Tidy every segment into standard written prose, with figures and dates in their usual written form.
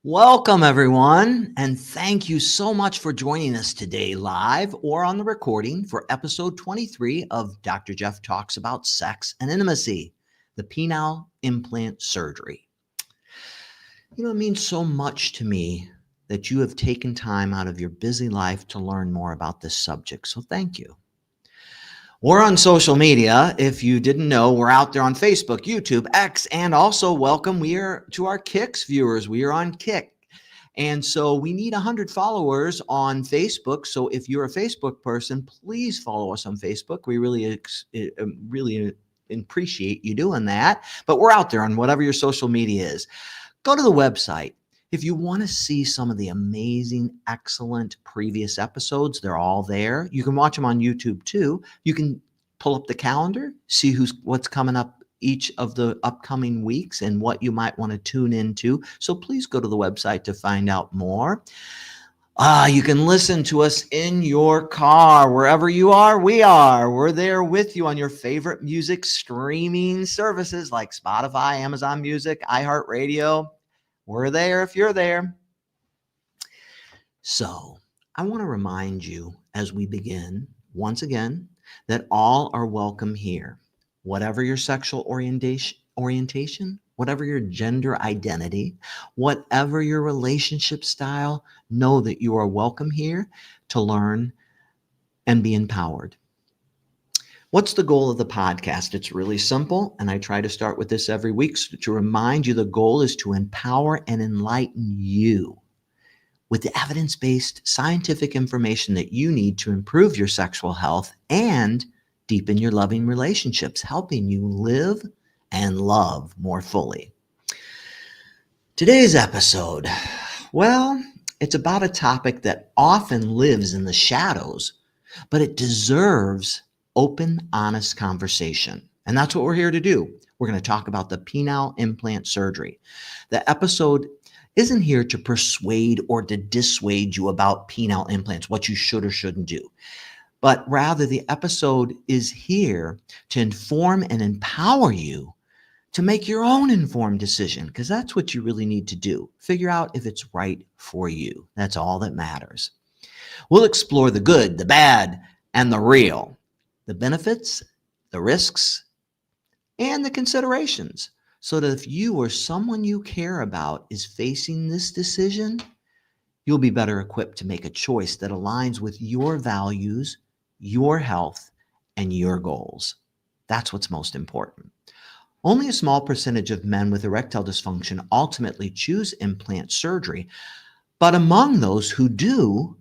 Welcome, everyone, and thank you so much for joining us today live or on the recording for episode 23 of Dr. Jeff Talks About Sex and Intimacy, the penile implant surgery. You know, it means so much to me that you have taken time out of your busy life to learn more about this subject, so thank you. We're on social media. If you didn't know, we're out there on Facebook, YouTube, X, and also welcome to our Kicks viewers. We are on Kick. And so we need 100 followers on Facebook. So if you're a Facebook person, please follow us on Facebook. We really appreciate you doing that. But we're out there on whatever your social media is. Go to the website. If you want to see some of the amazing, excellent previous episodes, they're all there. You can watch them on YouTube too. You can pull up the calendar, see what's coming up each of the upcoming weeks and what you might want to tune into. So please go to the website to find out more. You can listen to us in your car, wherever you are, we are. We're there with you on your favorite music streaming services like Spotify, Amazon Music, iHeartRadio. We're there if you're there. So I want to remind you as we begin, once again, that all are welcome here. Whatever your sexual orientation, whatever your gender identity, whatever your relationship style, know that you are welcome here to learn and be empowered. What's the goal of the podcast? It's really simple, and I try to start with this every week to remind you the goal is to empower and enlighten you with the evidence-based scientific information that you need to improve your sexual health and deepen your loving relationships, helping you live and love more fully. Today's episode, well, it's about a topic that often lives in the shadows, but it deserves open, honest conversation. And that's what we're here to do. We're going to talk about the penile implant surgery. The episode isn't here to persuade or to dissuade you about penile implants, what you should or shouldn't do. But rather, the episode is here to inform and empower you to make your own informed decision, because that's what you really need to do. Figure out if it's right for you. That's all that matters. We'll explore the good, the bad, and the real, the benefits, the risks, and the considerations, so that if you or someone you care about is facing this decision, you'll be better equipped to make a choice that aligns with your values, your health, and your goals. That's what's most important. Only a small percentage of men with erectile dysfunction ultimately choose implant surgery, but among those who do,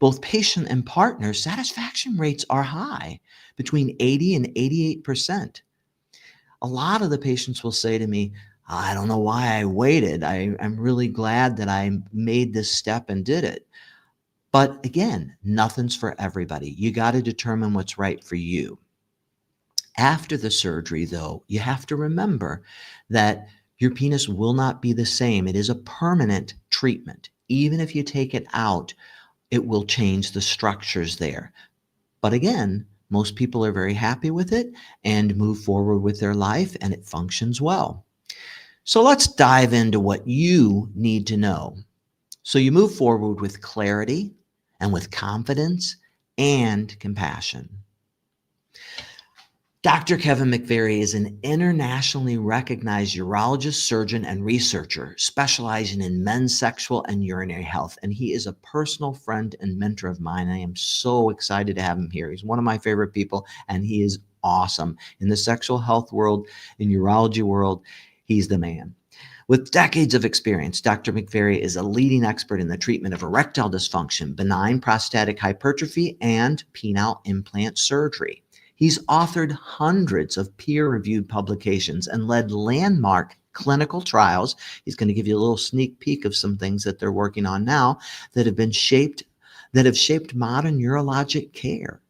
both patient and partner satisfaction rates are high, between 80 and 88%. A lot of the patients will say to me, I don't know why I waited. I'm really glad that I made this step and did it. But again, nothing's for everybody. You got to determine what's right for you. After the surgery, though, you have to remember that your penis will not be the same. It is a permanent treatment. Even if you take it out, it will change the structures there. But again, most people are very happy with it and move forward with their life, and it functions well. So let's dive into what you need to know, so you move forward with clarity and with confidence and compassion. Dr. Kevin McVary is an internationally recognized urologist, surgeon, and researcher specializing in men's sexual and urinary health. And he is a personal friend and mentor of mine. I am so excited to have him here. He's one of my favorite people, and he is awesome. In the sexual health world, in urology world, he's the man. With decades of experience, Dr. McVary is a leading expert in the treatment of erectile dysfunction, benign prostatic hypertrophy, and penile implant surgery. He's authored hundreds of peer-reviewed publications and led landmark clinical trials. He's going to give you a little sneak peek of some things that they're working on now that have shaped modern urologic care.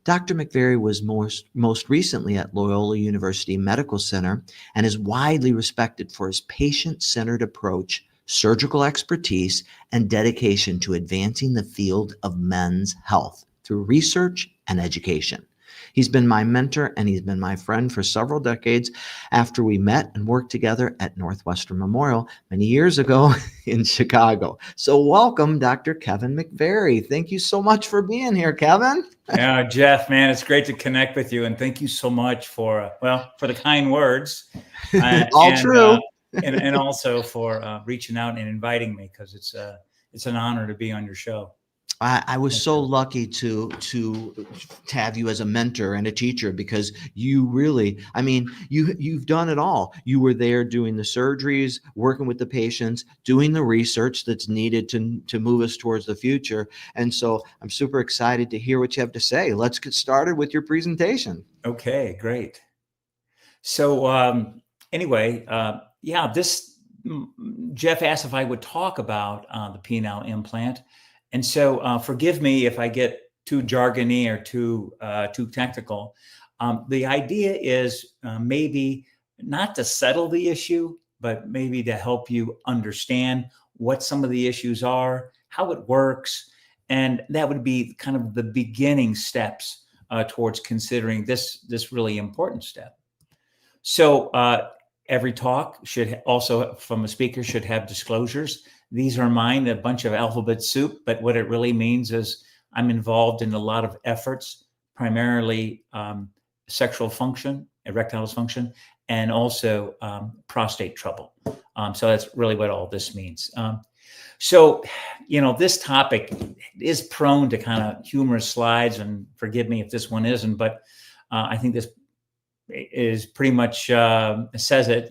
Dr. McVary was most recently at Loyola University Medical Center and is widely respected for his patient-centered approach, surgical expertise, and dedication to advancing the field of men's health through research and education. He's been my mentor and he's been my friend for several decades after we met and worked together at Northwestern Memorial many years ago in Chicago. So welcome, Dr. Kevin McVary. Thank you so much for being here, Kevin. Yeah, Jeff, man, it's great to connect with you, and thank you so much for for the kind words, All true. And also for reaching out and inviting me, because it's an honor to be on your show. I was so lucky to have you as a mentor and a teacher, because you really, I mean, you've done it all. You were there doing the surgeries, working with the patients, doing the research that's needed to move us towards the future. And so I'm super excited to hear what you have to say. Let's get started with your presentation. Okay, great. So anyway, yeah, Jeff asked if I would talk about the penile implant. And so forgive me if I get too jargony or too technical. The idea is maybe not to settle the issue, but maybe to help you understand what some of the issues are, how it works. And that would be kind of the beginning steps towards considering this really important step. So every talk should also, from a speaker, should have disclosures. These are mine, a bunch of alphabet soup, but what it really means is I'm involved in a lot of efforts, primarily sexual function, erectile dysfunction, and also prostate trouble. So that's really what all this means. So, this topic is prone to kind of humorous slides, and forgive me if this one isn't, but I think this is pretty much says it,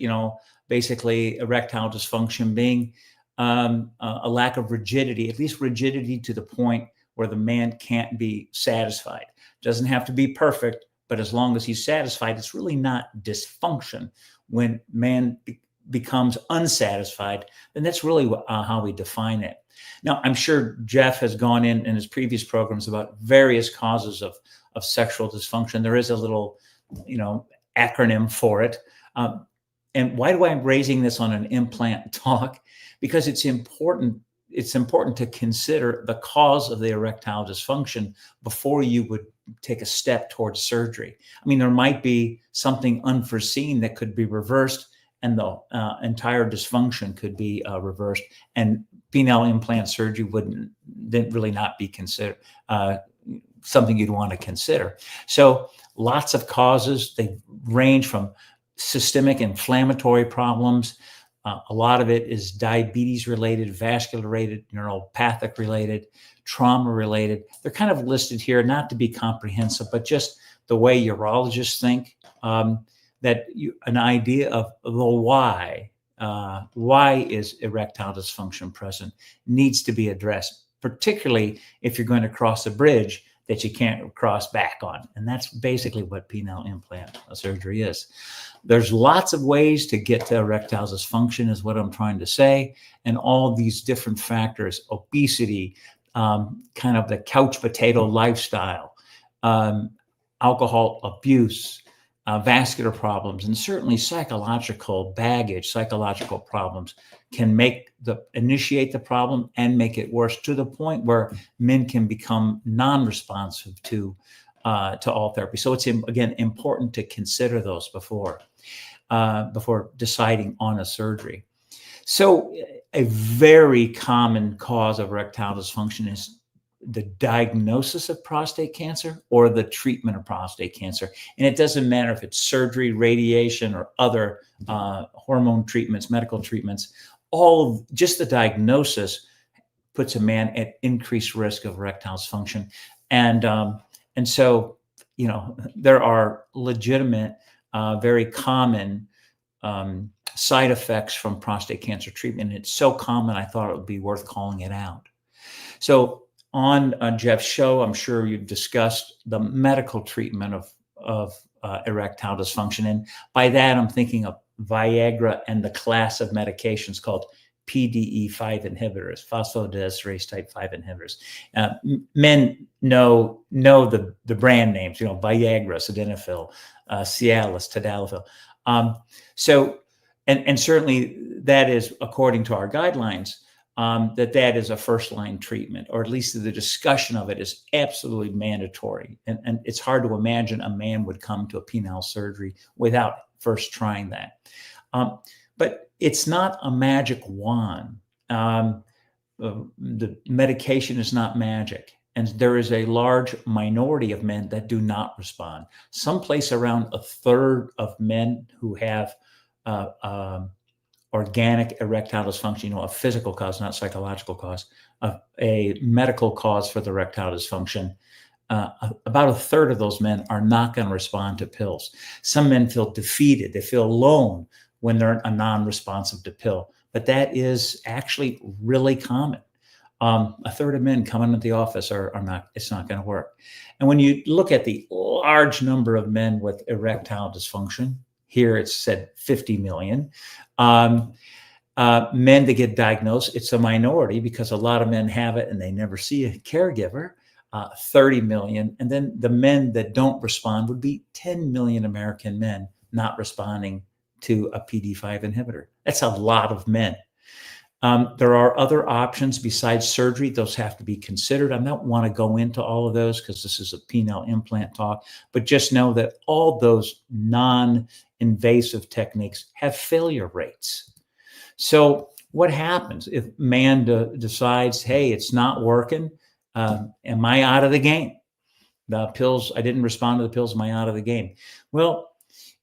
basically erectile dysfunction being a lack of rigidity, at least rigidity to the point where the man can't be satisfied. Doesn't have to be perfect, but as long as he's satisfied, it's really not dysfunction. When man becomes unsatisfied, then that's really how we define it. Now, I'm sure Jeff has gone in his previous programs about various causes of sexual dysfunction. There is a little acronym for it. And why do I am raising this on an implant talk? Because it's important. It's important to consider the cause of the erectile dysfunction before you would take a step towards surgery. I mean, there might be something unforeseen that could be reversed, and the entire dysfunction could be reversed, and penile implant surgery didn't really not be considered something you'd want to consider. So lots of causes. They range from systemic inflammatory problems. A lot of it is diabetes related, vascular related, neuropathic related, trauma related. They're kind of listed here, not to be comprehensive, but just the way urologists think, that an idea of the why is erectile dysfunction present, needs to be addressed, particularly if you're going to cross a bridge that you can't cross back on. And that's basically what penile implant surgery is. There's lots of ways to get to erectile dysfunction, is what I'm trying to say. And all these different factors, obesity, kind of the couch potato lifestyle, alcohol abuse, vascular problems, and certainly psychological baggage, psychological problems can initiate the problem and make it worse, to the point where men can become non-responsive to all therapy. So it's, again, important to consider those before deciding on a surgery. So a very common cause of erectile dysfunction is the diagnosis of prostate cancer or the treatment of prostate cancer. And it doesn't matter if it's surgery, radiation, or other hormone treatments, medical treatments. Just the diagnosis puts a man at increased risk of erectile dysfunction. And so, there are legitimate, very common side effects from prostate cancer treatment. And it's so common, I thought it would be worth calling it out. So on Jeff's show, I'm sure you've discussed the medical treatment of erectile dysfunction. And by that, I'm thinking of Viagra and the class of medications called PDE5 inhibitors, phosphodiesterase type 5 inhibitors. Men know the brand names, Viagra, sildenafil, Cialis, tadalafil. So, and certainly that is according to our guidelines. that is a first-line treatment, or at least the discussion of it is absolutely mandatory. And it's hard to imagine a man would come to a penile surgery without first trying that. But it's not a magic wand. The medication is not magic. And there is a large minority of men that do not respond. Someplace around a third of men who have organic erectile dysfunction, a physical cause, not psychological cause, a medical cause for the erectile dysfunction, about a third of those men are not going to respond to pills. Some men feel defeated. They feel alone when they're a non-responsive to pill. But that is actually really common. A third of men coming into the office are not, it's not going to work. And when you look at the large number of men with erectile dysfunction, here it's said 50 million, men that get diagnosed, it's a minority because a lot of men have it and they never see a caregiver, 30 million. And then the men that don't respond would be 10 million American men not responding to a PD5 inhibitor. That's a lot of men. There are other options besides surgery. Those have to be considered. I don't want to go into all of those because this is a penile implant talk, but just know that all those non-invasive techniques have failure rates. So what happens if man decides, hey, it's not working? Am I out of the game? The pills, I didn't respond to the pills. Am I out of the game? Well,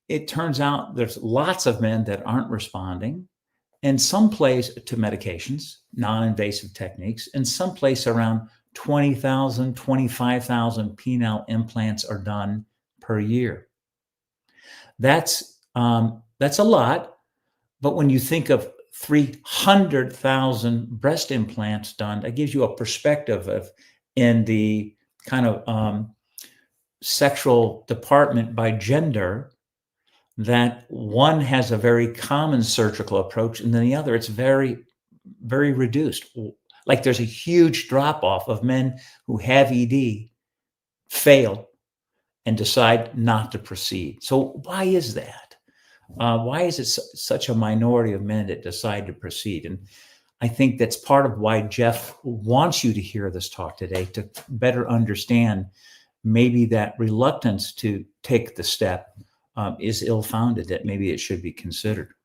it turns out there's lots of men that aren't responding. And someplace to medications, non-invasive techniques, and someplace around 20,000, 25,000 penile implants are done per year. That's a lot, but when you think of 300,000 breast implants done, that gives you a perspective of in the kind of sexual department by gender, that one has a very common surgical approach and then the other, it's very, very reduced. Like there's a huge drop off of men who have ED, fail, and decide not to proceed. So why is that? Why is it such a minority of men that decide to proceed? And I think that's part of why Jeff wants you to hear this talk today, to better understand maybe that reluctance to take the step is ill-founded, that maybe it should be considered.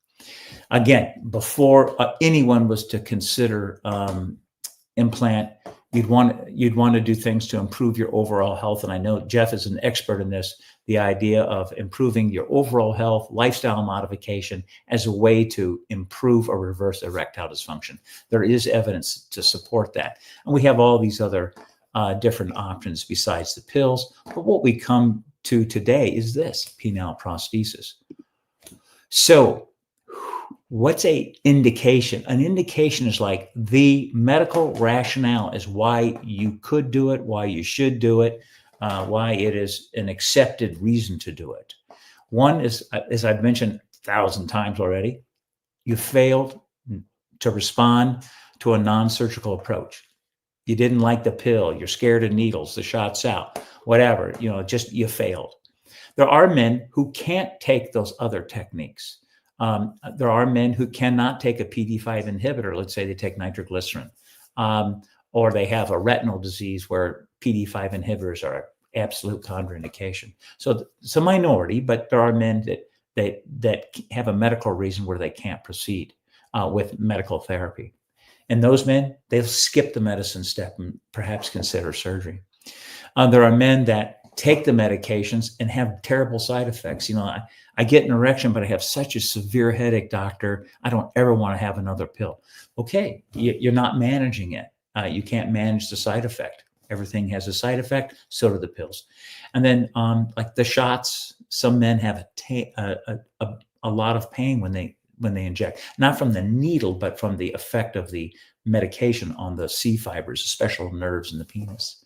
Again, before anyone was to consider implant, you'd want to do things to improve your overall health. And I know Jeff is an expert in this, the idea of improving your overall health, lifestyle modification as a way to improve or reverse erectile dysfunction. There is evidence to support that. And we have all these other different options besides the pills. But what we come to today is this, penile prosthesis. So what's an indication? An indication is like the medical rationale is why you could do it, why you should do it, why it is an accepted reason to do it. One is, as I've mentioned 1,000 times already, you failed to respond to a non-surgical approach. You didn't like the pill, you're scared of needles, the shot's out, whatever, just you failed. There are men who can't take those other techniques. There are men who cannot take a PD5 inhibitor. Let's say they take nitroglycerin, or they have a retinal disease where PD5 inhibitors are absolute contraindication. So it's a minority, but there are men that have a medical reason where they can't proceed with medical therapy. And those men, they'll skip the medicine step and perhaps consider surgery. There are men that take the medications and have terrible side effects. I get an erection, but I have such a severe headache, doctor. I don't ever want to have another pill. Okay, you're not managing it. You can't manage the side effect. Everything has a side effect, so do the pills. And then like the shots, some men have a lot of pain when they inject, not from the needle, but from the effect of the medication on the C fibers, the special nerves in the penis.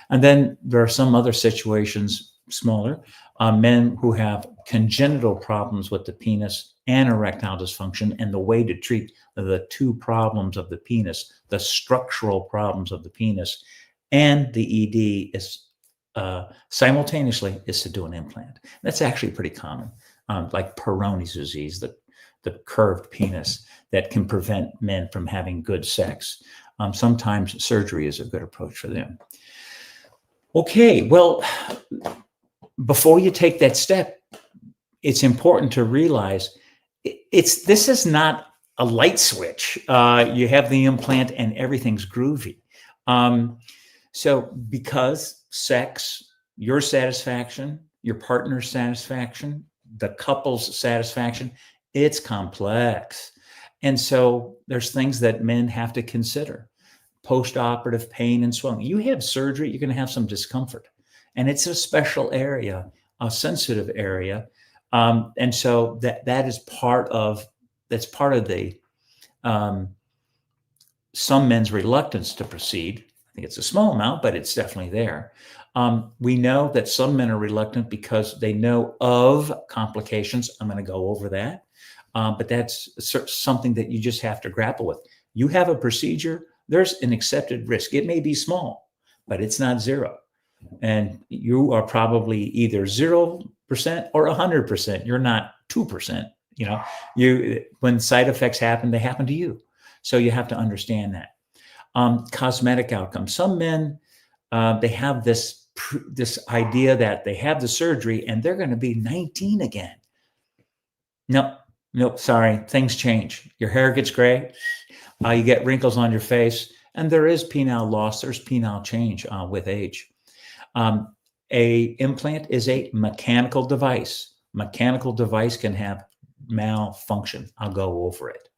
And then there are some other situations, smaller, men who have congenital problems with the penis and erectile dysfunction, and the way to treat the two problems of the penis, the structural problems of the penis and the ED is simultaneously is to do an implant. That's actually pretty common, like Peyronie's disease, the the curved penis that can prevent men from having good sex. Sometimes surgery is a good approach for them. Okay, well, before you take that step, it's important to realize this is not a light switch. You have the implant and everything's groovy. So because sex, your satisfaction, your partner's satisfaction, the couple's satisfaction, it's complex. And so there's things that men have to consider. Post-operative pain and swelling. You have surgery, you're going to have some discomfort. And it's a special area, a sensitive area. And so that is part of the some men's reluctance to proceed. I think it's a small amount, but it's definitely there. We know that some men are reluctant because they know of complications. I'm going to go over that. But that's something that you just have to grapple with. You have a procedure, there's an accepted risk. It may be small, but it's not zero. And you are probably either 0% or 100%. You're not 2%. When side effects happen, they happen to you. So you have to understand that. Cosmetic outcomes. Some men, they have this idea that they have the surgery and they're going to be 19 again. Nope, sorry. Things change. Your hair gets gray. You get wrinkles on your face. And there is penile loss. There's penile change with age. A implant is a mechanical device. Mechanical device can have malfunction. I'll go over it.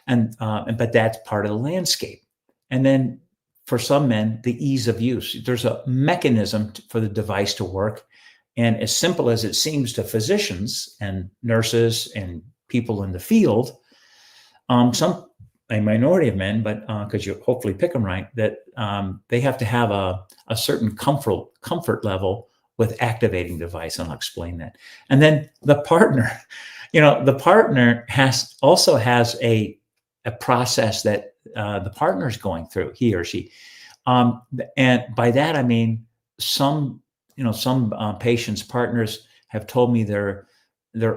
But that's part of the landscape. And then for some men, the ease of use. There's a mechanism for the device to work. And as simple as it seems to physicians and nurses and people in the field, a minority of men, but because you hopefully pick them right, that they have to have a certain comfort level with activating the device, and I'll explain that. And then the partner, the partner also has a process that the partner is going through, he or she, and by that I mean some patients' partners have told me they're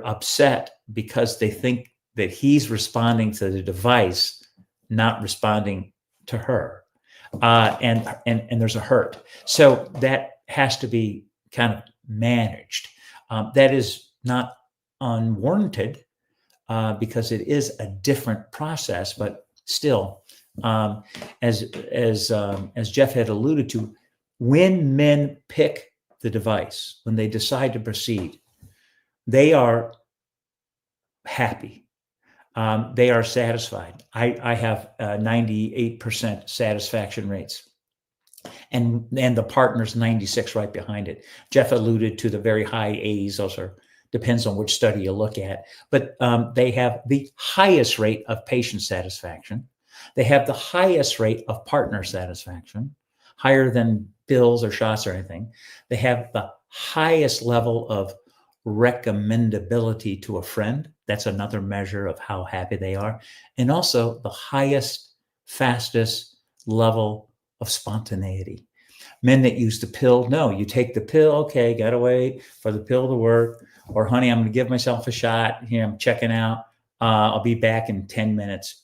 upset because they think that he's responding to the device, not responding to her, and there's a hurt. So that has to be kind of managed. That is not unwarranted because it is a different process, but still, as Jeff had alluded to, when men pick the device, when they decide to proceed, they are happy. They are satisfied. I have 98% satisfaction rates, and the partner's 96 right behind it. Jeff alluded to the very high A's. Those depends on which study you look at, but they have the highest rate of patient satisfaction. They have the highest rate of partner satisfaction, higher than pills or shots or anything. They have the highest level of recommendability to a friend. That's another measure of how happy they are. And also the highest, fastest level of spontaneity. Men that use the pill, no, you take the pill, okay, gotta wait for the pill to work. Or honey, I'm gonna give myself a shot. Here, I'm checking out. I'll be back in 10 minutes.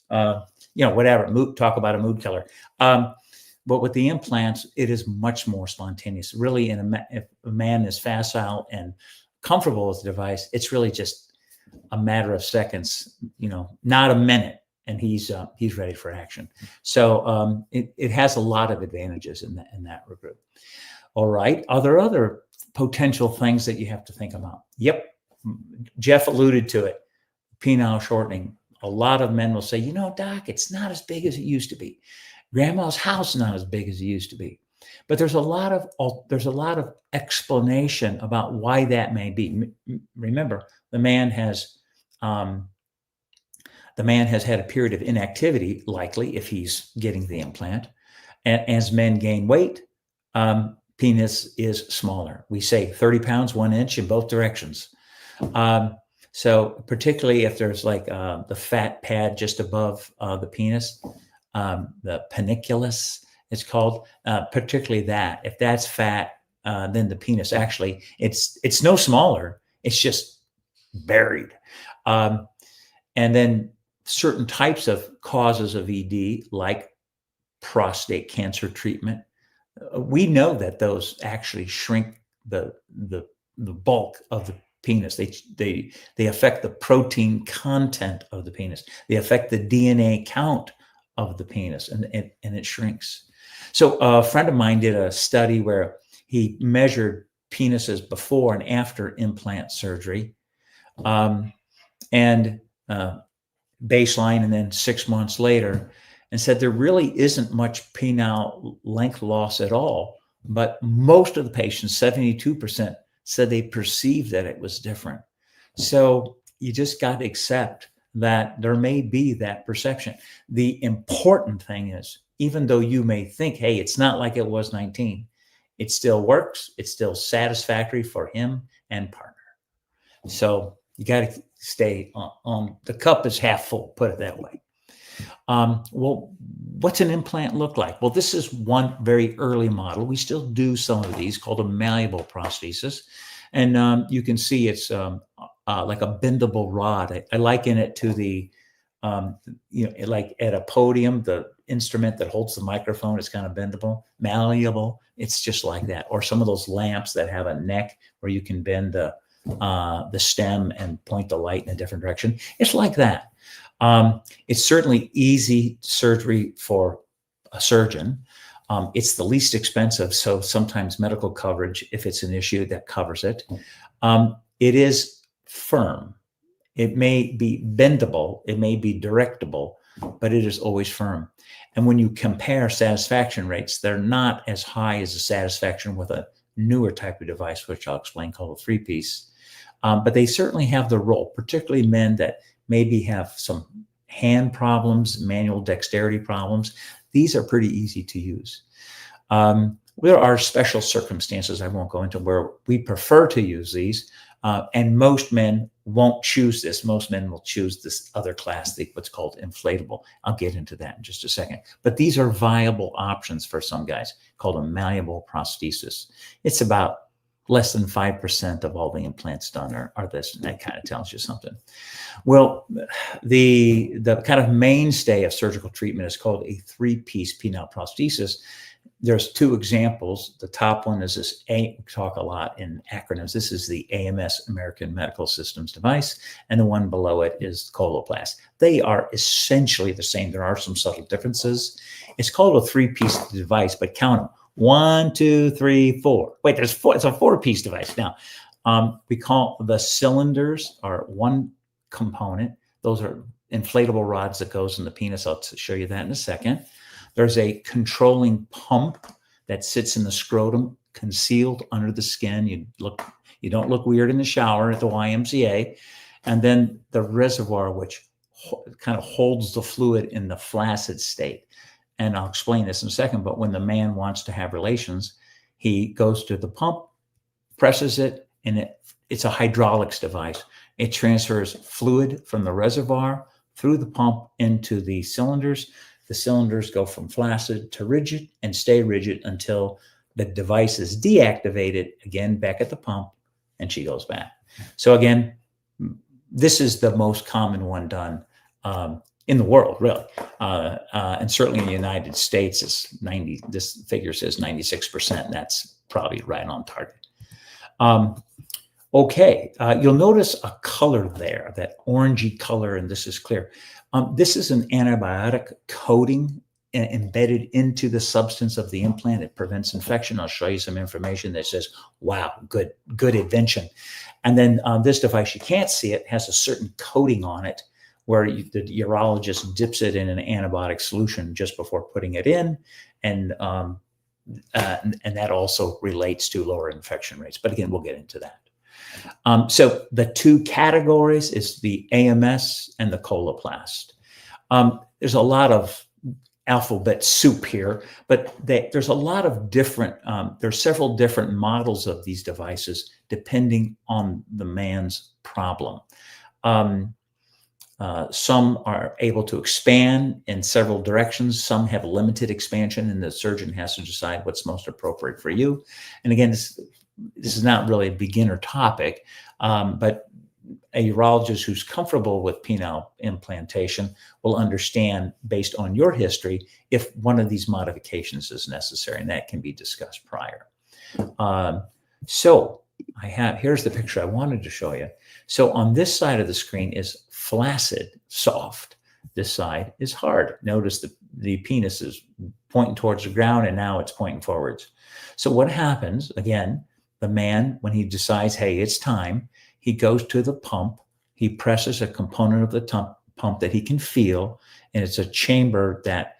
Whatever, talk about a mood killer. But with the implants, it is much more spontaneous. Really, if a man is facile and comfortable with the device, it's really just a matter of seconds, not a minute, and he's ready for action. So it has a lot of advantages in that regard. All right, are there other potential things that you have to think about? Yep, Jeff alluded to it. Penile shortening. A lot of men will say, doc, it's not as big as it used to be. Grandma's house is not as big as it used to be. But there's a lot of explanation about why that may be. Remember, the man has had a period of inactivity, likely, if he's getting the implant. And as men gain weight, penis is smaller. We say 30 pounds, 1 inch in both directions. So particularly if there's like the fat pad just above the penis, the peniculus, it's called, particularly that. If that's fat, then the penis actually, it's no smaller. It's just buried. And then certain types of causes of ED, like prostate cancer treatment, we know that those actually shrink the bulk of the penis. They affect the protein content of the penis. They affect the DNA count of the penis, and it shrinks. So a friend of mine did a study where he measured penises before and after implant surgery, and baseline, and then 6 months later, and said there really isn't much penile length loss at all. But most of the patients, 72%, said they perceived that it was different. So you just got to accept that there may be that perception. The important thing is, even though you may think, hey, it's not like it was 19, it still works. It's still satisfactory for him and partner. So you got to stay on the cup is half full, put it that way. Well, what's an implant look like? Well, this is one very early model. We still do some of these called a malleable prosthesis. And you can see it's like a bendable rod. I liken it to the, like at a podium, the instrument that holds the microphone is kind of bendable, malleable. It's just like that. Or some of those lamps that have a neck where you can bend the stem and point the light in a different direction. It's like that. It's certainly easy surgery for a surgeon. It's the least expensive, so sometimes medical coverage, if it's an issue, that covers it. It is firm. It may be bendable, it may be directable, but it is always firm. And when you compare satisfaction rates, they're not as high as the satisfaction with a newer type of device, which I'll explain, called a three-piece. But they certainly have the role, particularly men that maybe have some hand problems, manual dexterity problems. These are pretty easy to use. There are special circumstances I won't go into where we prefer to use these, and most men won't choose this. Most men will choose this other class, what's called inflatable. I'll get into that in just a second. But these are viable options for some guys, called a malleable prosthesis. It's about less than 5% of all the implants done are this, and that kind of tells you something. Well, the kind of mainstay of surgical treatment is called a three-piece penile prosthesis. There's two examples. The top one is this, we talk a lot in acronyms. This is the AMS, American Medical Systems device, and the one below it is Coloplast. They are essentially the same. There are some subtle differences. It's called a three-piece device, but count them. 1, 2, 3, 4. Wait, there's 4. It's a 4-piece device. Now, we call the cylinders are one component. Those are inflatable rods that goes in the penis. I'll show you that in a second. There's a controlling pump that sits in the scrotum, concealed under the skin. You don't look weird in the shower at the YMCA. And then the reservoir, which kind of holds the fluid in the flaccid state. And I'll explain this in a second, but when the man wants to have relations, he goes to the pump, presses it, and it's a hydraulics device. It transfers fluid from the reservoir through the pump into the cylinders. The cylinders go from flaccid to rigid and stay rigid until the device is deactivated, again, back at the pump, and she goes back. So again, this is the most common one done in the world, really. And certainly in the United States, this figure says 96%, and that's probably right on target. Okay, you'll notice a color there, that orangey color, and this is clear. This is an antibiotic coating embedded into the substance of the implant. It prevents infection. I'll show you some information that says, wow, good invention. And then this device, you can't see it, has a certain coating on it where the urologist dips it in an antibiotic solution just before putting it in. And that also relates to lower infection rates. But again, we'll get into that. So the two categories is the AMS and the Coloplast. There's a lot of alphabet soup here, but there's a lot of different, there's several different models of these devices depending on the man's problem. Some are able to expand in several directions. Some have limited expansion, and the surgeon has to decide what's most appropriate for you. And again, this is not really a beginner topic, but a urologist who's comfortable with penile implantation will understand, based on your history, if one of these modifications is necessary, and that can be discussed prior. So here's the picture I wanted to show you. So on this side of the screen is flaccid, soft. This side is hard. Notice the penis is pointing towards the ground, and now it's pointing forwards. So what happens, again, the man, when he decides, hey, it's time, he goes to the pump. He presses a component of the pump that he can feel, and it's a chamber that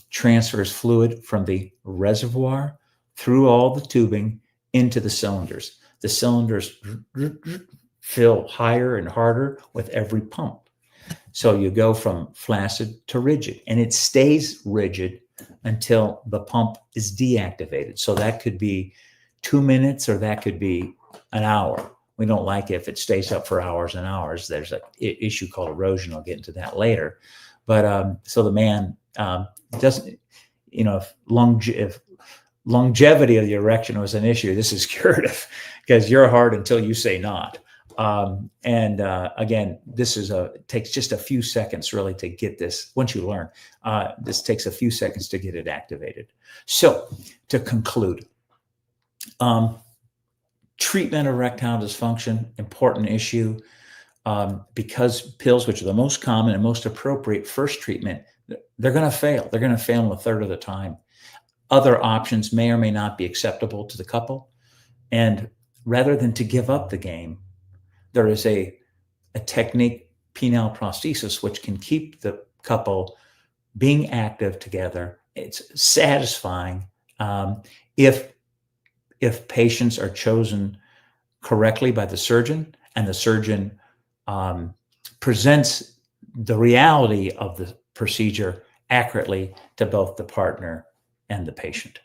transfers fluid from the reservoir through all the tubing into the cylinders. The cylinders fill higher and harder with every pump. So you go from flaccid to rigid, and it stays rigid until the pump is deactivated. So that could be 2 minutes, or that could be an hour. We don't like it if it stays up for hours and hours. There's an issue called erosion. I'll get into that later. But so the man doesn't, if longevity of the erection was an issue, this is curative, because you're hard until you say not. Again, this takes just a few seconds really to get this. Once you learn, this takes a few seconds to get it activated. So to conclude, treatment of erectile dysfunction, important issue, because pills, which are the most common and most appropriate first treatment, they're going to fail. They're going to fail in a third of the time. Other options may or may not be acceptable to the couple. And rather than to give up the game, there is a technique, penile prosthesis, which can keep the couple being active together. It's satisfying if patients are chosen correctly by the surgeon, and the surgeon presents the reality of the procedure accurately to both the partner and the patient.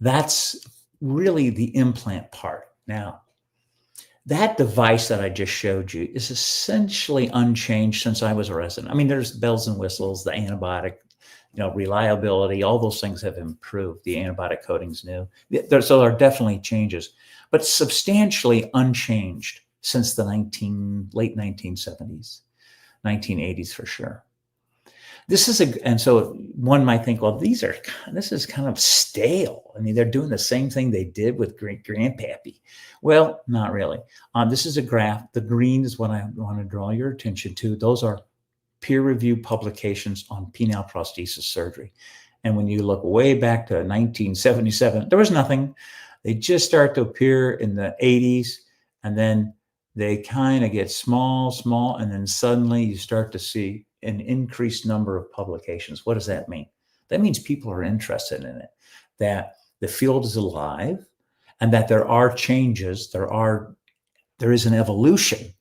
That's really the implant part. Now, that device that I just showed you is essentially unchanged since I was a resident. I mean, there's bells and whistles, the antibiotic, reliability, all those things have improved. The antibiotic coating's new. So there are definitely changes, but substantially unchanged since the late 1970s, 1980s for sure. And so one might think, well, this is kind of stale. I mean, they're doing the same thing they did with Grandpappy. Well, not really. This is a graph. The green is what I want to draw your attention to. Those are peer-reviewed publications on penile prosthesis surgery. And when you look way back to 1977, there was nothing. They just start to appear in the 80s, and then they kind of get small, and then suddenly you start to see an increased number of publications. What does that mean? That means people are interested in it, that the field is alive, and that there are changes, there is an evolution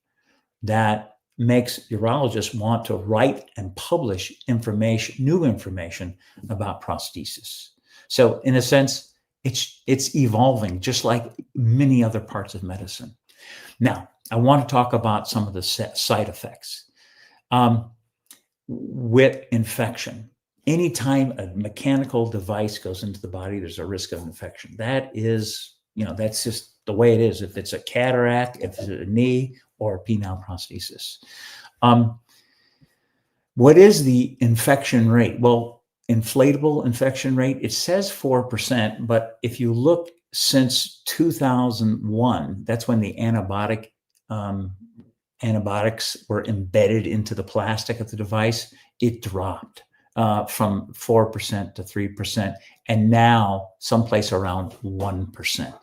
that makes urologists want to write and publish new information about prosthesis. So in a sense, it's evolving, just like many other parts of medicine. Now, I want to talk about some of the side effects. With infection, anytime a mechanical device goes into the body, there's a risk of infection. That is, that's just the way it is. If it's a cataract, if it's a knee, or penile prosthesis. What is the infection rate? Well, inflatable infection rate, it says 4%, but if you look since 2001, that's when the antibiotics were embedded into the plastic of the device, it dropped from 4% to 3%, and now someplace around 1%.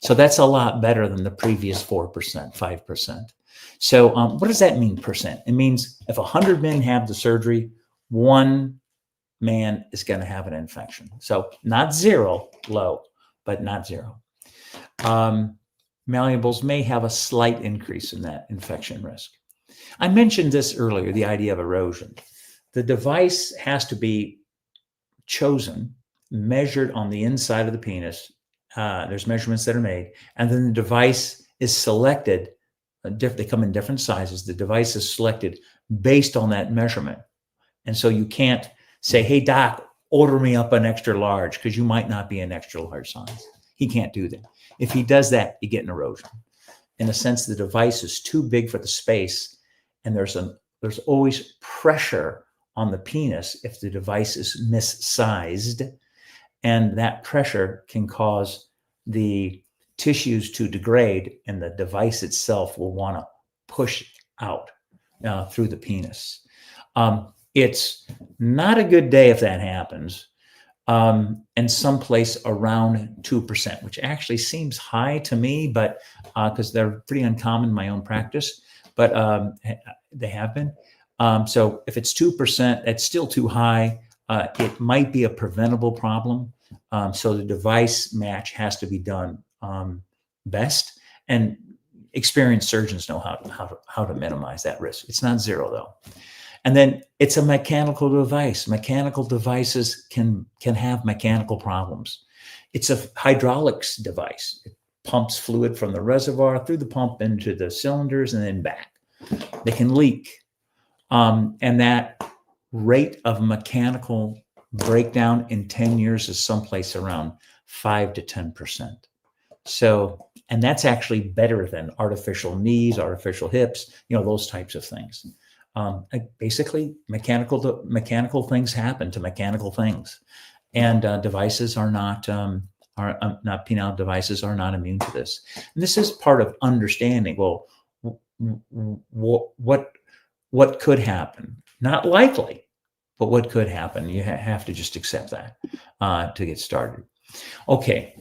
So that's a lot better than the previous 4%, 5%. So what does that mean, percent? It means if 100 men have the surgery, 1 man is going to have an infection. So not zero, low, but not zero. Malleables may have a slight increase in that infection risk. I mentioned this earlier, the idea of erosion. The device has to be chosen, measured on the inside of the penis. There's measurements that are made, and then the device is selected. They come in different sizes. The device is selected based on that measurement. And so you can't say, hey, doc, order me up an extra large, because you might not be an extra large size. He can't do that. If he does that, you get an erosion. in a sense, the device is too big for the space, and there's always pressure on the penis if the device is missized, and that pressure can cause the tissues to degrade, and the device itself will want to push out through the penis. It's not a good day if that happens. And someplace around 2%, which actually seems high to me, but because they're pretty uncommon in my own practice, but they have been. So if it's 2%, that's still too high. It might be a preventable problem. So the device match has to be done best, and experienced surgeons know how to minimize that risk. It's not zero though. And then it's a mechanical device. Mechanical devices can have mechanical problems. It's a hydraulics device. It pumps fluid from the reservoir through the pump into the cylinders and then back. They can leak. And that rate of mechanical breakdown in 10 years is someplace around 5 to 10%. So, and that's actually better than artificial knees, artificial hips, those types of things. Basically, mechanical things happen to mechanical things, and devices are not penile devices are not immune to this. And this is part of understanding. Well, what could happen? Not likely, but what could happen? You have to just accept that to get started. Okay,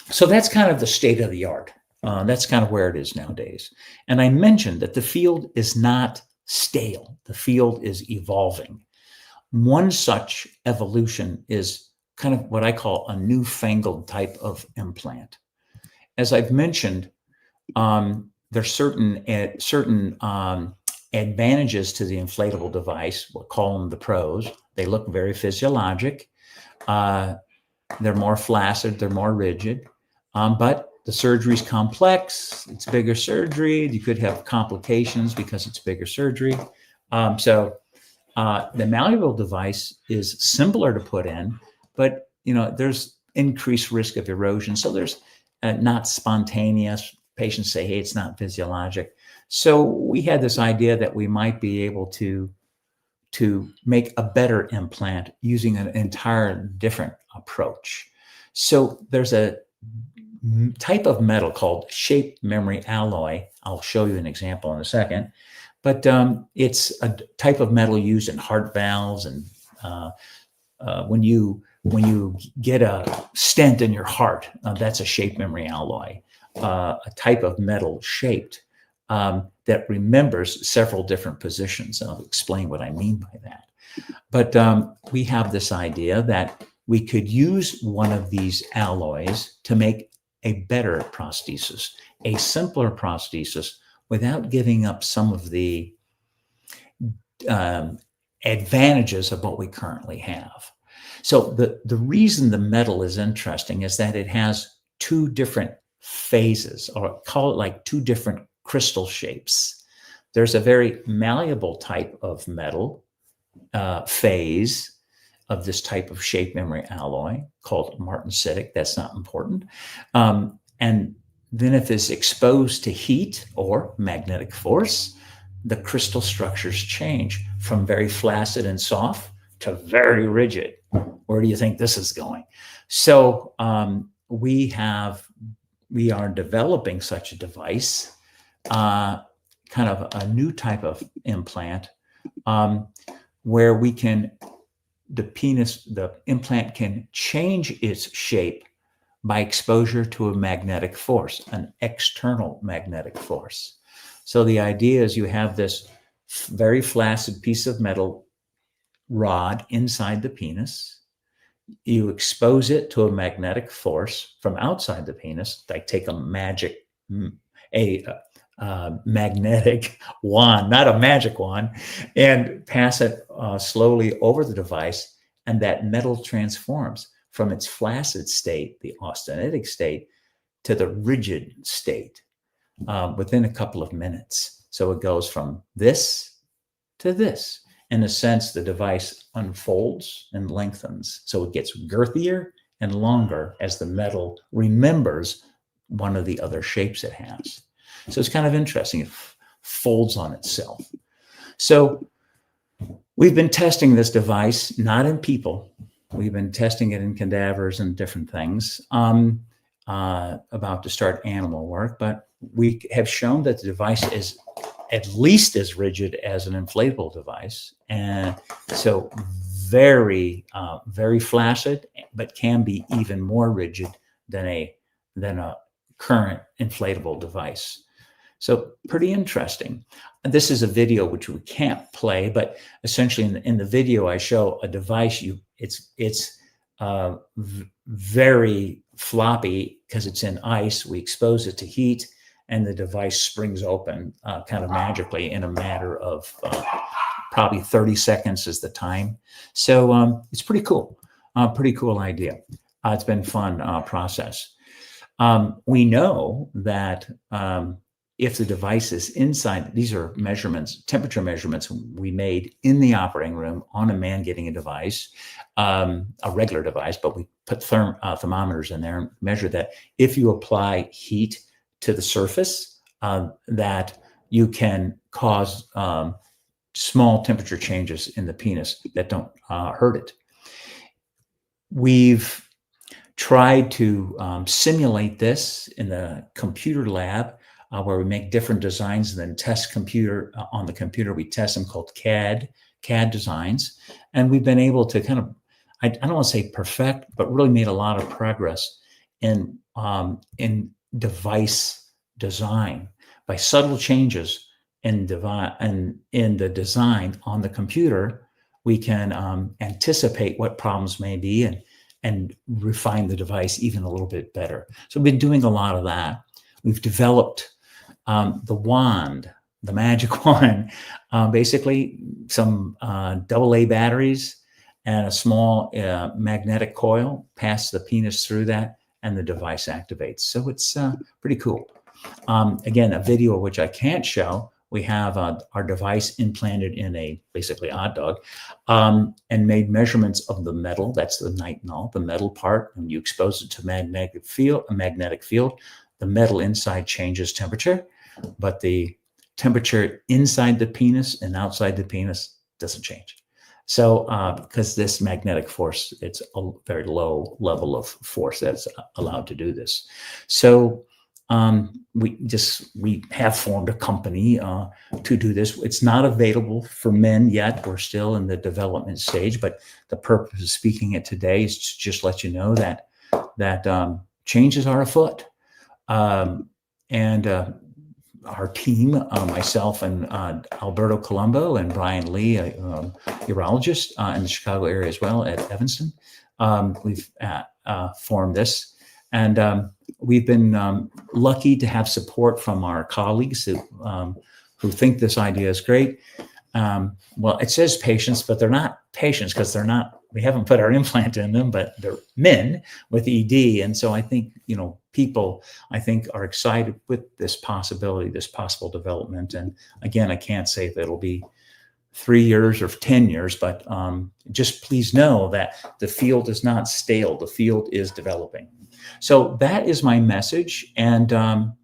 so that's kind of the state of the art. That's kind of where it is nowadays. And I mentioned that the field is not stale. The field is evolving. One such evolution is kind of what I call a newfangled type of implant. As I've mentioned, there's certain advantages to the inflatable device. We'll call them the pros. They look very physiologic. They're more flaccid. They're more rigid. But the surgery is complex. It's bigger surgery. You could have complications because it's bigger surgery. So the malleable device is simpler to put in, but there's increased risk of erosion. So there's not spontaneous. Patients say, hey, it's not physiologic. So we had this idea that we might be able to make a better implant using an entire different approach. So there's a type of metal called shape memory alloy. I'll show you an example in a second, but it's a type of metal used in heart valves, and when you get a stent in your heart, that's a shape memory alloy, a type of metal shaped that remembers several different positions. And I'll explain what I mean by that. But we have this idea that we could use one of these alloys to make a better prosthesis, a simpler prosthesis, without giving up some of the advantages of what we currently have. So the reason the metal is interesting is that it has two different phases, or call it like two different crystal shapes. There's a very malleable type of metal phase of this type of shape memory alloy called martensitic. That's not important. And then if it's exposed to heat or magnetic force, the crystal structures change from very flaccid and soft to very rigid. Where do you think this is going? So we are developing such a device, kind of a new type of implant, where the implant can change its shape by exposure to a magnetic force, an external magnetic force. So the idea is you have this very flaccid piece of metal rod inside the penis. You expose it to a magnetic force from outside the penis. Like take a magnetic wand, not a magic wand, and pass it slowly over the device, and that metal transforms from its flaccid state, the austenitic state, to the rigid state within a couple of minutes. So it goes from this to this. In a sense, the device unfolds and lengthens. So it gets girthier and longer as the metal remembers one of the other shapes it has. So it's kind of interesting. It folds on itself. So we've been testing this device, not in people. We've been testing it in cadavers and different things, about to start animal work, but we have shown that the device is at least as rigid as an inflatable device. And so very, very flaccid, but can be even more rigid than a current inflatable device. So pretty interesting. This is a video which we can't play, but essentially in the video I show a device. It's very floppy because it's in ice. We expose it to heat, and the device springs open kind of magically in a matter of probably 30 seconds is the time. So it's pretty cool. Pretty cool idea. It's been fun process. We know that if the device is inside, these are measurements, temperature measurements we made in the operating room on a man getting a device, a regular device, but we put thermometers in there and measure that if you apply heat to the surface, that you can cause small temperature changes in the penis that don't hurt it. We've tried to simulate this in the computer lab, where we make different designs and then test on the computer. We test them, called CAD designs. And we've been able to kind of, I don't want to say perfect, but really made a lot of progress in device design by subtle changes in the design on the computer. We can anticipate what problems may be and refine the device even a little bit better. So we've been doing a lot of that. We've developed the wand, the magic wand, basically some AA batteries and a small magnetic coil, pass the penis through that, and the device activates. So it's pretty cool. Again, a video which I can't show. We have our device implanted in a basically odd dog, and made measurements of the metal. That's the nitinol, the metal part. When you expose it to a magnetic field, the metal inside changes temperature, but the temperature inside the penis and outside the penis doesn't change. So because this magnetic force, it's a very low level of force that's allowed to do this. So we have formed a company to do this. It's not available for men yet. We're still in the development stage, but the purpose of speaking it today is to just let you know that changes are afoot. And our team, myself and Alberto Colombo and Brian Lee, a urologist in the Chicago area as well at Evanston, we've formed this. And we've been lucky to have support from our colleagues who think this idea is great. Well, it says patients, but they're not patients because we haven't put our implant in them, but they're men with ED. And so I think, people, I think, are excited with this possibility, this possible development. And again, I can't say that it'll be 3 years or 10 years, but just please know that the field is not stale. The field is developing. So that is my message. And I'm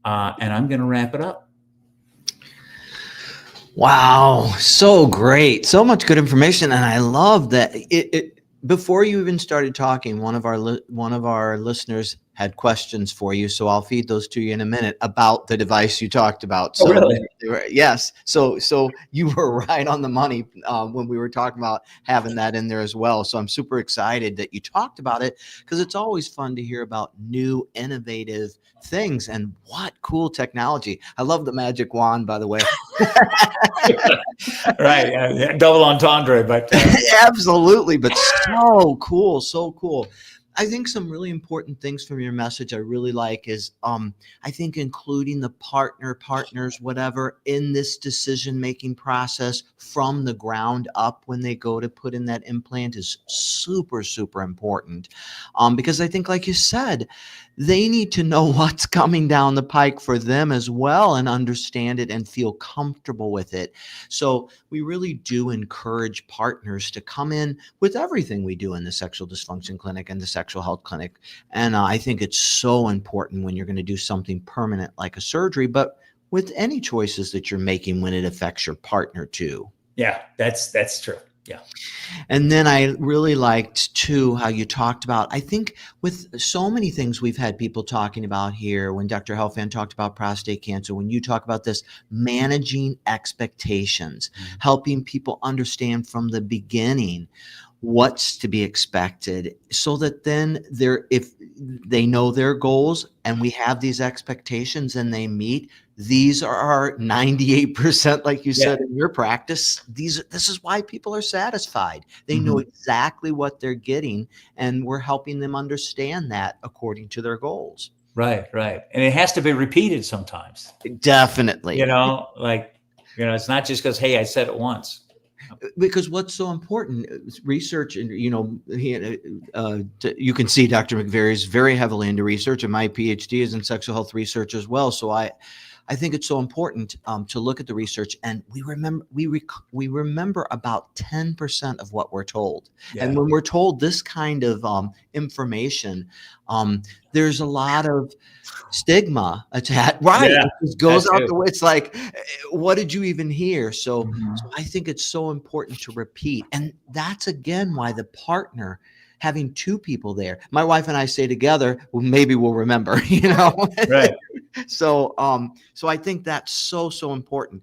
going to wrap it up. Wow, so great. So much good information. And I love that before you even started talking, one of our listeners had questions for you. So I'll feed those to you in a minute about the device you talked about. So really? Yes. So you were right on the money when we were talking about having that in there as well. So I'm super excited that you talked about it, because it's always fun to hear about new, innovative things and what cool technology. I love the magic wand, by the way. Right. Double entendre, but absolutely. But so cool. So cool. I think some really important things from your message I really like is I think including the partners, whatever, in this decision-making process from the ground up when they go to put in that implant is super, super important. Because I think, like you said, they need to know what's coming down the pike for them as well and understand it and feel comfortable with it. So we really do encourage partners to come in with everything we do in the sexual dysfunction clinic and the sexual sexual health clinic. And I think it's so important when you're going to do something permanent like a surgery, but with any choices that you're making when it affects your partner too. Yeah, that's true. Yeah. And then I really liked too how you talked about, I think with so many things we've had people talking about here, when Dr. Helfand talked about prostate cancer, when you talk about this, managing expectations, helping people understand from the beginning what's to be expected, so that then if they know their goals and we have these expectations and they meet, these are our 98%, like you said in your practice. This is why people are satisfied. They know exactly what they're getting, and we're helping them understand that according to their goals. Right. And it has to be repeated sometimes. Definitely. It's not just because, hey, I said it once. Because what's so important, research, and you can see Dr. McVary is very heavily into research, and my PhD is in sexual health research as well. So I think it's so important to look at the research, and we remember about 10% of what we're told. Yeah. And when we're told this kind of information, there's a lot of stigma attached. Right. Yeah, it just goes out the way. It's like, what did you even hear? So I think it's so important to repeat. And that's again why the partner, having two people there, my wife and I say together, well, maybe we'll remember, Right. So I think that's so important.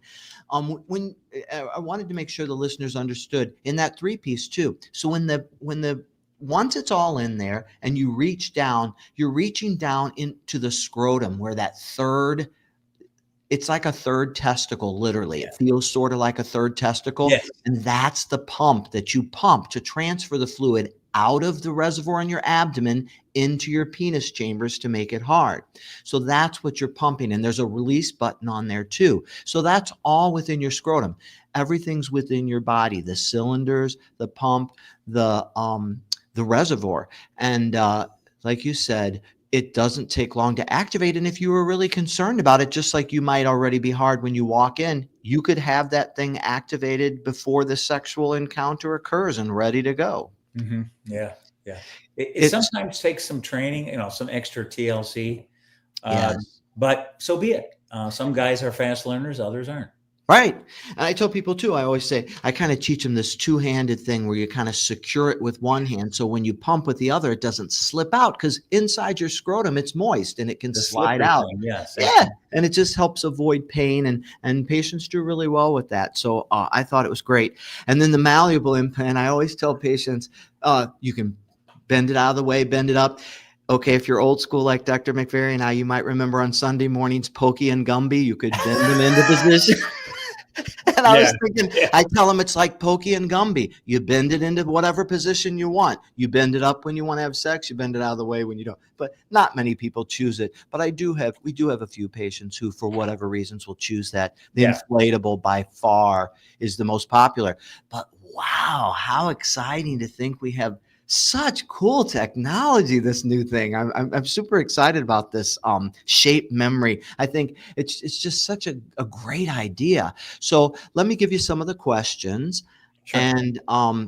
When I wanted to make sure the listeners understood in that 3-piece too. So when once it's all in there and you reach down, you're reaching down into the scrotum where that third, it's like a third testicle, literally. It feels sort of like a third testicle. Yes. And that's the pump that you pump to transfer the fluid out of the reservoir in your abdomen into your penis chambers to make it hard. So that's what you're pumping. And there's a release button on there too. So that's all within your scrotum. Everything's within your body, the cylinders, the pump, the reservoir. And like you said, it doesn't take long to activate. And if you were really concerned about it, just like you might already be hard when you walk in, you could have that thing activated before the sexual encounter occurs and ready to go. Mm-hmm. Yeah. It sometimes takes some training, some extra TLC, but so be it. Some guys are fast learners, others aren't. Right. And I tell people too, I always say, I kind of teach them this two-handed thing where you kind of secure it with one hand. So when you pump with the other, it doesn't slip out, because inside your scrotum, it's moist and it can slide out. Yes. Yeah. And it just helps avoid pain, and patients do really well with that. So I thought it was great. And then the malleable implant, I always tell patients, you can bend it out of the way, bend it up. Okay, if you're old school like Dr. McVary and I, you might remember on Sunday mornings, Pokey and Gumby, you could bend them into position. And I was thinking, I tell them it's like Pokey and Gumby. You bend it into whatever position you want. You bend it up when you want to have sex. You bend it out of the way when you don't. But not many people choose it. But we do have a few patients who, for whatever reasons, will choose that. The inflatable by far is the most popular. But wow, how exciting to think we have such cool technology, this new thing. I'm super excited about this shape memory. I think it's just such a great idea. So let me give you some of the questions. Sure. And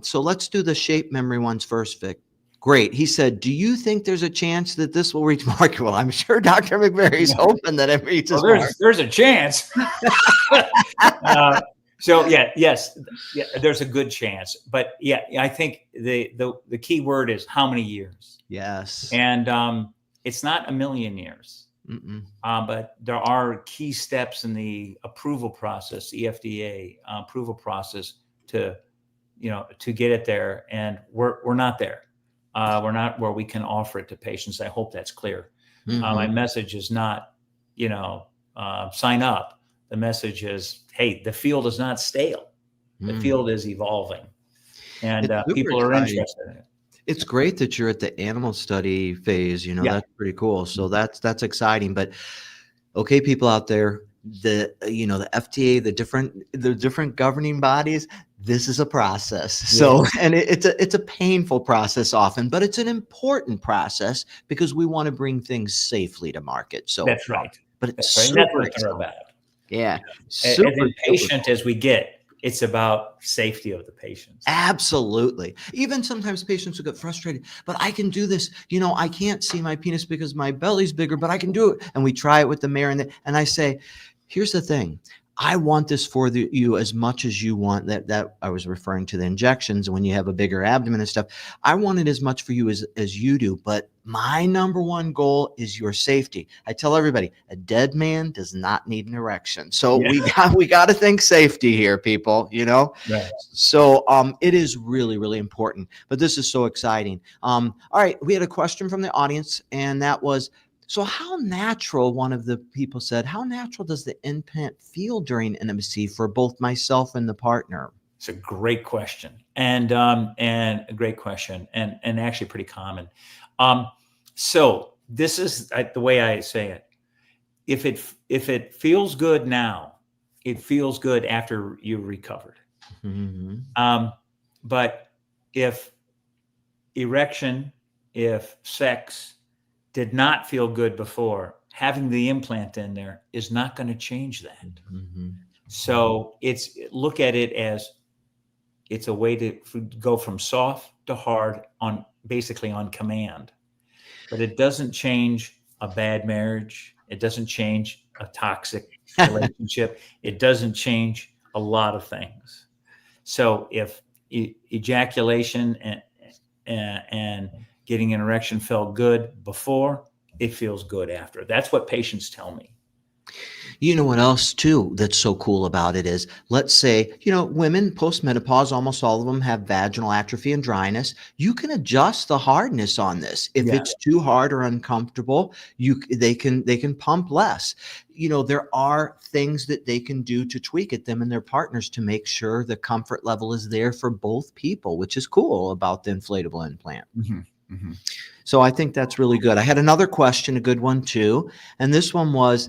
so let's do the shape memory ones first, Vic. Great. He said, do you think there's a chance that this will reach market? Well, I'm sure Dr. McVary's hoping that it reaches market. There's a chance. So yes, there's a good chance, but I think the key word is how many years. Yes, and it's not a million years, but there are key steps in the approval process, the FDA approval process to get it there, and we're not there. We're not where we can offer it to patients. I hope that's clear. My message is not sign up. The message is, hey, the field is not stale. The field is evolving, and people are interested in it. It's great that you're at the animal study phase. That's pretty cool. So that's exciting. But okay, people out there, the FDA, the different governing bodies, this is a process. So, and it's a painful process often, but it's an important process because we want to bring things safely to market. So that's right. But it's super exciting. Yeah. Yeah. As impatient as we get, It's about safety of the patients. Absolutely. Even sometimes patients will get frustrated, but I can do this. I can't see my penis because my belly's bigger, but I can do it. And we try it with the mirror, and I say, here's the thing. I want this for you as much as you want that I was referring to the injections when you have a bigger abdomen and stuff. I want it as much for you as you do, but my number one goal is your safety. I tell everybody, a dead man does not need an erection. So Yeah. we got to think safety here, people, Right. So it is really, really important, but this is so exciting. All right. We had a question from the audience, and that was, so how natural, one of the people said, how natural does the implant feel during intimacy for both myself and the partner? It's a great question, and a great question, and actually pretty common. So this is the way I say it. If it feels good now, it feels good after you recovered. Mm-hmm. But if erection, if sex did not feel good before, having the implant in there is not going to change that. Mm-hmm. So look at it as it's a way to go from soft to hard basically on command. But it doesn't change a bad marriage. It doesn't change a toxic relationship. It doesn't change a lot of things. So if ejaculation and getting an erection felt good before, it feels good after. That's what patients tell me. You know what else too that's so cool about it is, let's say, women post-menopause, almost all of them have vaginal atrophy and dryness. You can adjust the hardness on this. If Yeah. it's too hard or uncomfortable, they can pump less. There are things that they can do to tweak it, them and their partners, to make sure the comfort level is there for both people, which is cool about the inflatable implant. Mm-hmm. Mm-hmm. So I think that's really good. I had another question, a good one too. And this one was,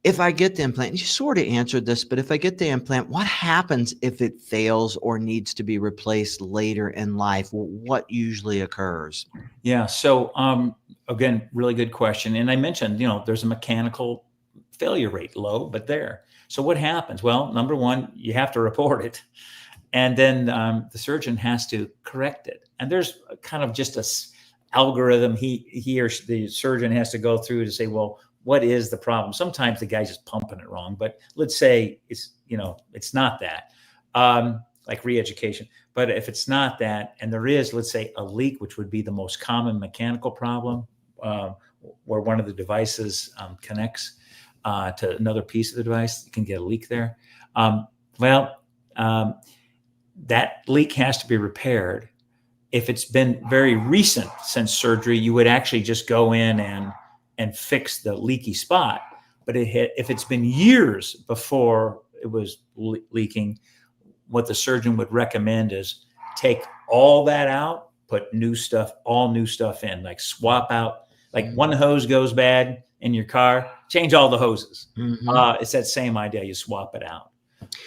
if I get the implant, you sort of answered this, but if I get the implant, what happens if it fails or needs to be replaced later in life? What usually occurs? Yeah. So again, really good question. And I mentioned, there's a mechanical failure rate, low, but there. So what happens? Well, number one, you have to report it. And then the surgeon has to correct it. And there's kind of just algorithm he or the surgeon has to go through to say, well, what is the problem? Sometimes the guy's just pumping it wrong, but let's say it's not that, like re-education. But if it's not that, and there is, let's say, a leak, which would be the most common mechanical problem, where one of the devices connects to another piece of the device, you can get a leak there. That leak has to be repaired. If it's been very recent since surgery, you would actually just go in and fix the leaky spot. But if it's been years before it was leaking, what the surgeon would recommend is take all that out, put all new stuff in, like swap out, like one hose goes bad in your car, change all the hoses. Mm-hmm. It's that same idea. You swap it out.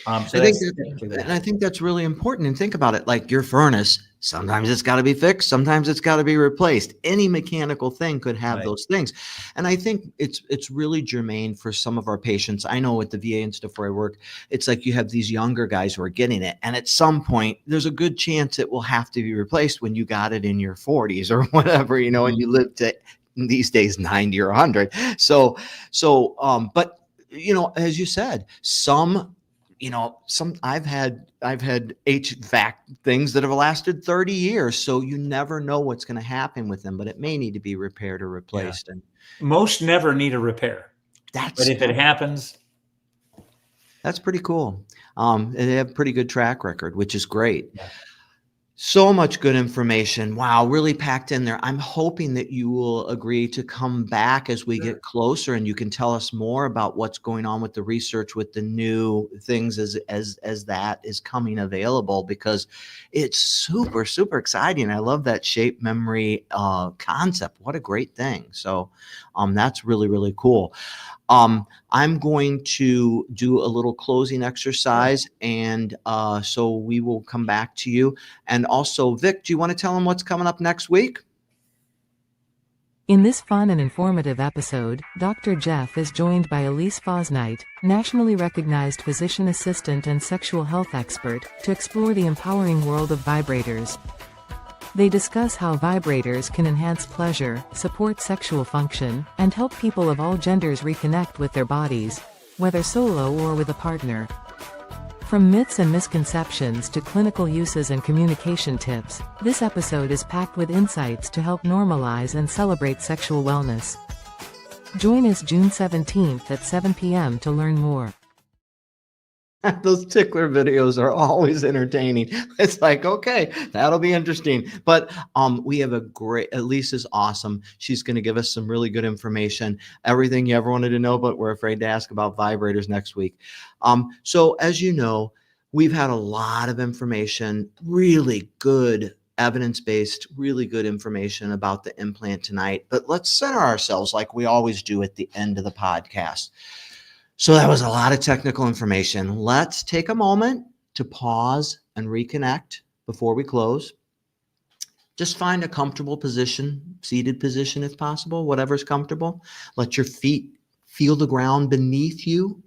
I think that's really important. And think about it, like your furnace, sometimes it's got to be fixed, sometimes it's got to be replaced. Any mechanical thing could have Right. those things. And I think it's really germane for some of our patients. I know at the VA and stuff where I work, it's like you have these younger guys who are getting it, and at some point there's a good chance it will have to be replaced when you got it in your 40s or whatever, and you live to these days 90 or 100. But as you said, some I've had HVAC things that have lasted 30 years. So you never know what's going to happen with them, but it may need to be repaired or replaced. Yeah. And most never need a repair. But if it happens, that's pretty cool. They have a pretty good track record, which is great. Yeah. So much good information. Wow, really packed in there. I'm hoping that you will agree to come back as we get closer, and you can tell us more about what's going on with the research, with the new things as that is coming available, because it's super, super exciting. I love that shape memory concept. What a great thing. So that's really, really cool. I'm going to do a little closing exercise, and so we will come back to you. And also, Vic, do you want to tell them what's coming up next week? In this fun and informative episode, Dr. Jeff is joined by Elise Fosnight, nationally recognized physician assistant and sexual health expert, to explore the empowering world of vibrators. They discuss how vibrators can enhance pleasure, support sexual function, and help people of all genders reconnect with their bodies, whether solo or with a partner. From myths and misconceptions to clinical uses and communication tips, this episode is packed with insights to help normalize and celebrate sexual wellness. Join us June 17th at 7 p.m. to learn more. Those tickler videos are always entertaining. It's like, okay, that'll be interesting. But we have a great, Elise is awesome. She's going to give us some really good information, everything you ever wanted to know, but we're afraid to ask about vibrators next week. So as you know, we've had a lot of information, really good evidence-based, really good information about the implant tonight. But let's center ourselves like we always do at the end of the podcast. So that was a lot of technical information. Let's take a moment to pause and reconnect before we close. Just find a comfortable position, seated position if possible, whatever's comfortable. Let your feet feel the ground beneath you.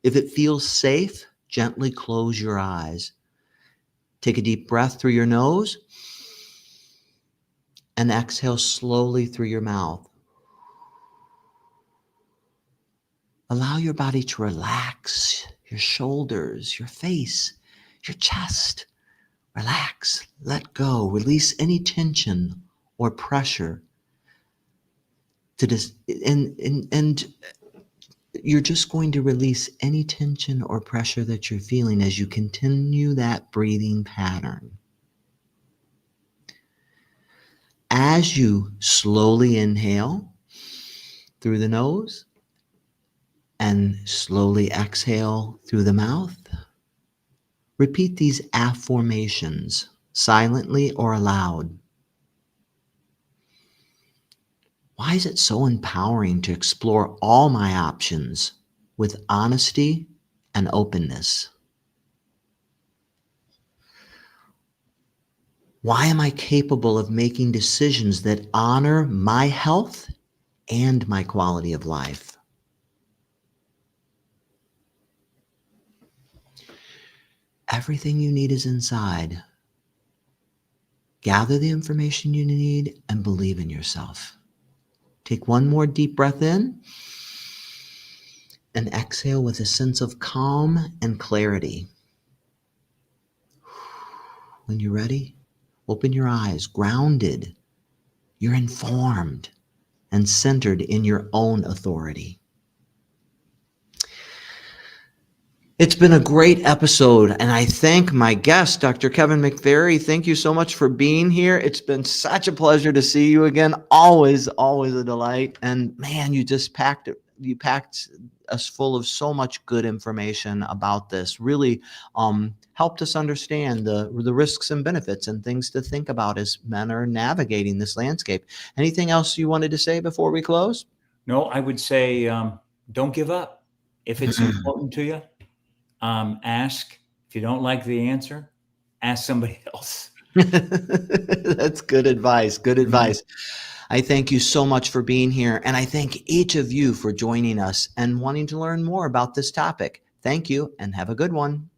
If it feels safe, gently close your eyes. Take a deep breath through your nose and exhale slowly through your mouth. Allow your body to relax, your shoulders, your face, your chest. Relax, let go, release any tension or pressure. And you're just going to release any tension or pressure that you're feeling as you continue that breathing pattern. As you slowly inhale through the nose, and slowly exhale through the mouth. Repeat these affirmations silently or aloud. Why is it so empowering to explore all my options with honesty and openness? Why am I capable of making decisions that honor my health and my quality of life? Everything you need is inside. Gather the information you need and believe in yourself. Take one more deep breath in and exhale with a sense of calm and clarity. When you're ready, open your eyes, grounded. You're informed and centered in your own authority. It's been a great episode, and I thank my guest, Dr. Kevin McVary. Thank you so much for being here. It's been such a pleasure to see you again. Always, always a delight. And man, you packed us full of so much good information about this. Really helped us understand the risks and benefits and things to think about as men are navigating this landscape. Anything else you wanted to say before we close? No, I would say don't give up. If it's important to you, ask. If you don't like the answer, ask somebody else. That's good advice. Good advice. I thank you so much for being here. And I thank each of you for joining us and wanting to learn more about this topic. Thank you and have a good one.